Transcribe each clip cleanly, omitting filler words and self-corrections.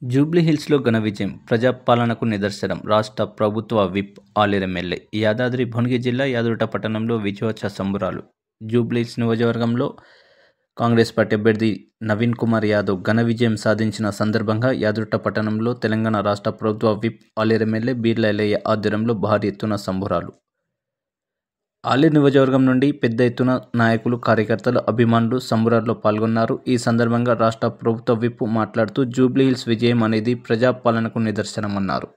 జూబ్లీహిల్స్లో ఘన విజయం ప్రజాపాలనకు నిదర్శనం. రాష్ట్ర ప్రభుత్వ విప్ ఆలేరు ఎమ్మెల్యే. యాదాద్రి భువనగిరి జిల్లా యాదగిరిగుట్ట పట్టణంలో విజయోత్సవ సంబురాలు. జూబ్లీహిల్స్ నియోజకవర్గంలో కాంగ్రెస్ పార్టీ అభ్యర్థి నవీన్ కుమార్ యాదవ్ ఘన విజయం సాధించిన సందర్భంగా యాదగిరిగుట్ట పట్టణంలో తెలంగాణ రాష్ట్ర ప్రభుత్వ విప్ ఆలేరు ఎమ్మెల్యే బీర్లా ఎల్లయ్య ఆధ్వర్యంలో భారీ ఎత్తున సంబురాలు. ఆలేరు నియోజకవర్గం నుండి పెద్ద ఎత్తున నాయకులు, కార్యకర్తలు, అభిమానులు సంబురాల్లో పాల్గొన్నారు. ఈ సందర్భంగా రాష్ట్ర ప్రభుత్వ విప్ మాట్లాడుతూ జూబ్లీహిల్స్ విజయం అనేది ప్రజాపాలనకు నిదర్శనమన్నారు.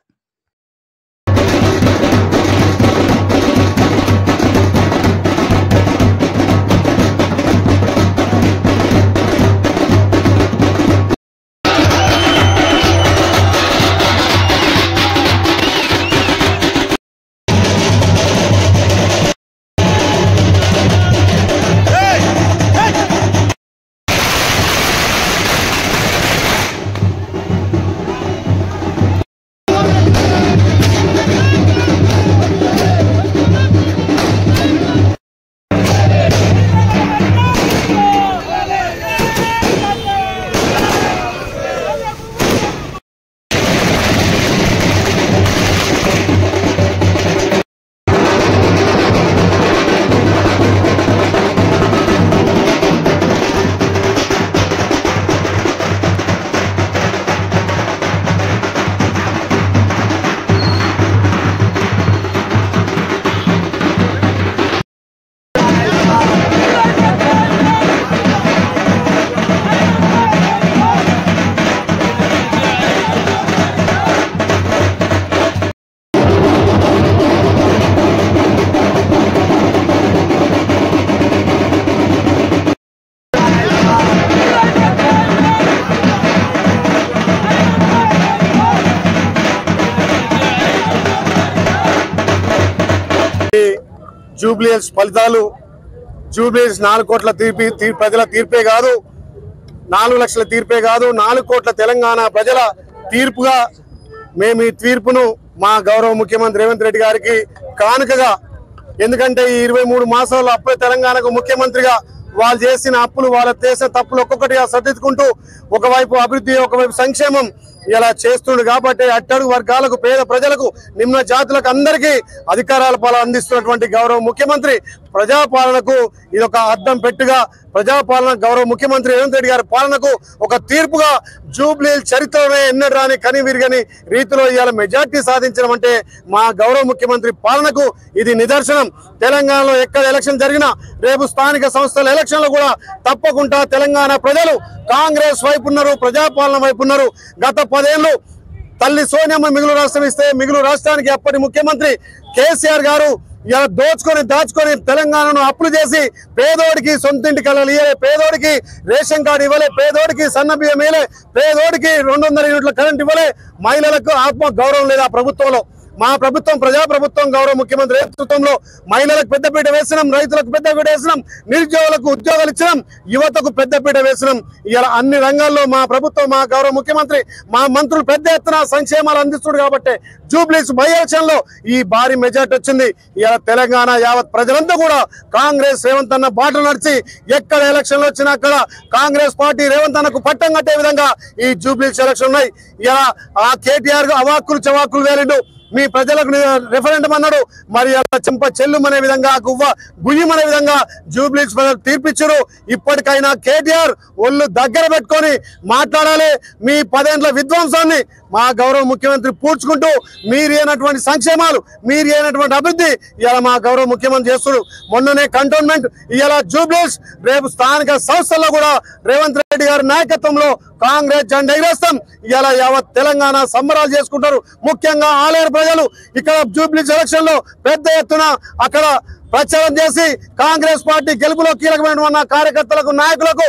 జూబ్లీహిల్స్ ఫలితాలు జూబ్లీహిల్స్ 4 కోట్ల ప్రజల తీర్పే కాదు, 4 లక్షల తీర్పే కాదు, 4 కోట్ల తెలంగాణ ప్రజల తీర్పుగా మేము ఈ తీర్పును మా గౌరవ ముఖ్యమంత్రి రేవంత్ రెడ్డి గారికి కానుకగా, ఎందుకంటే ఈ 23 మాసాల్లో అప్పుడే తెలంగాణకు ముఖ్యమంత్రిగా వాళ్ళు చేసిన అప్పులు, వాళ్ళ చేసిన తప్పులు ఒక్కొక్కటిగా సర్దిద్దుకుంటూ ఒకవైపు అభివృద్ధి, ఒకవైపు సంక్షేమం ఇలా చేస్తుండు. కాబట్టి అట్టడుగు వర్గాలకు, పేద ప్రజలకు, నిమ్న జాతులకు అందరికీ అధికారాల పాలన అందిస్తున్నటువంటి గౌరవ ముఖ్యమంత్రి ప్రజాపాలనకు ఇది ఒక అద్దం పెట్టుగా, ప్రజాపాలన గౌరవ ముఖ్యమంత్రి రేవంత్ రెడ్డి గారి పాలనకు ఒక తీర్పుగా జూబ్లీహిల్స్ చరిత్రలోనే ఎన్నడూ రాని కని విరగని రీతిలో ఇవాళ మెజార్టీ సాధించడం అంటే మా గౌరవ ముఖ్యమంత్రి పాలనకు ఇది నిదర్శనం. తెలంగాణలో ఎక్కడ ఎలక్షన్ జరిగినా, రేపు స్థానిక సంస్థల ఎలక్షన్లు కూడా తప్పకుండా తెలంగాణ ప్రజలు కాంగ్రెస్ వైపు ఉన్నారు, ప్రజాపాలన వైపు ఉన్నారు. గత 10 ఏళ్ళు తల్లి సోనియమ్మ మిగులు రాష్ట్రం ఇస్తే మిగులు రాష్ట్రానికి అప్పటి ముఖ్యమంత్రి కేసీఆర్ గారు ఇలా దాచుకొని తెలంగాణను అప్పులు చేసి పేదోడికి సొంతింటి కళలు ఇవ్వలే, పేదోడికి రేషన్ కార్డు ఇవ్వలే, పేదోడికి సన్న బియ్యం ఇవ్వలే, పేదోడికి 200 యూనిట్ల కరెంట్ ఇవ్వలే, మహిళలకు ఆత్మ గౌరవం లేదు ఆ ప్రభుత్వంలో. మా ప్రభుత్వం ప్రజాప్రభుత్వం గౌరవ ముఖ్యమంత్రి నేతృత్వంలో మహిళలకు పెద్దపీట వేసినాం, రైతులకు పెద్దపీట వేసినాం, నిరుద్యోగులకు ఉద్యోగాలు ఇచ్చినాం, యువతకు పెద్దపీట వేసినాం. ఇలా అన్ని రంగాల్లో మా ప్రభుత్వం, మా గౌరవ ముఖ్యమంత్రి, మా మంత్రులు పెద్ద ఎత్తున సంక్షేమాలు అందిస్తున్నారు. కాబట్టి జూబ్లీహిల్స్ బై ఎలక్షన్ లో ఈ భారీ మెజార్టీ వచ్చింది. ఇలా తెలంగాణ యావత్ ప్రజలంతా కూడా కాంగ్రెస్ రేవంత్ అన్న బాటలు నడిచి ఎక్కడ ఎలక్షన్లు వచ్చినా అక్కడ కాంగ్రెస్ పార్టీ రేవంత్ అన్నకు పట్టం కట్టే విధంగా ఈ జూబ్లీహిల్స్ ఎలక్షన్ ఉన్నాయి. ఇలా ఆ కేటీఆర్ అవాక్కులు చవాకులు వేలిండు, మీ ప్రజలకు రెఫరెండం అన్నాడు, మరి అలా చెంప చెల్లుమనే విధంగా, గుయ్యమనే విధంగా జూబ్లీహిల్స్ ప్రజలు తీర్పిచ్చారు. ఇప్పటికైనా కేటీఆర్ ఒళ్ళు దగ్గర పెట్టుకొని మాట్లాడాలి. మీ 10 ఏళ్ల విధ్వంసాన్ని మా గౌరవ ముఖ్యమంత్రి పూడ్చుకుంటూ మీరు అయినటువంటి సంక్షేమాలు, మీరు అయినటువంటి అభివృద్ధి ఇలా మా గౌరవ ముఖ్యమంత్రి చేస్తున్నారు. మొన్ననే కంటోన్మెంట్, ఇలా జూబ్లీహిల్స్, రేపు స్థానిక సంస్థల్లో కూడా రేవంత్ రెడ్డి గారి నాయకత్వంలో కాంగ్రెస్ జెండా ఎగరేస్తాం. ఇలా యావత్ తెలంగాణ సంబరాలు చేసుకుంటారు. ముఖ్యంగా ఆలేరు ప్రజలు ఇక్కడ జూబ్లీహిల్స్ ఎలక్షన్ లో పెద్ద ఎత్తున అక్కడ ప్రచారం చేసి కాంగ్రెస్ పార్టీ గెలుపులో కీలకమైన కార్యకర్తలకు, నాయకులకు,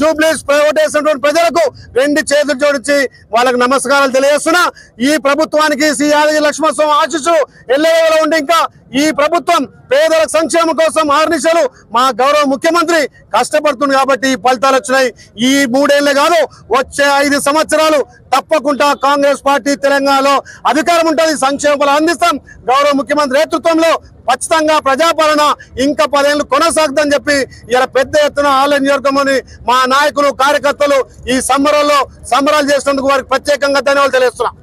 జూబ్లీహిల్స్ ఓటేసినటువంటి ప్రజలకు 2 చేతులు జోడించి వాళ్ళకు నమస్కారాలు తెలియజేస్తున్నా. ఈ ప్రభుత్వానికి శ్రీ యాదగిరి లక్ష్మణస్వామి ఆశీస్సులు ఎల్లవేళలా ఉండి ఇంకా ఈ ప్రభుత్వం పేదల సంక్షేమం కోసం ఆర్నిశలు మా గౌరవ ముఖ్యమంత్రి కష్టపడుతుంది కాబట్టి ఈ ఫలితాలు వచ్చినాయి. ఈ 3 ఏళ్లే కాదు, వచ్చే 5 సంవత్సరాలు తప్పకుండా కాంగ్రెస్ పార్టీ తెలంగాణలో అధికారం ఉంటుంది. సంక్షేమ ఫలాలు అందిస్తాం. గౌరవ ముఖ్యమంత్రి నేతృత్వంలో ఖచ్చితంగా ప్రజాపాలన ఇంకా 10 ఏళ్లు కొనసాగుతుందని చెప్పి ఇలా పెద్ద ఎత్తున ఆలయ నియోజకవర్గంలోని మా నాయకులు కార్యకర్తలు ఈ సంబరాలు చేసినందుకు వారికి ప్రత్యేకంగా ధన్యవాదాలు తెలియజేస్తున్నాం.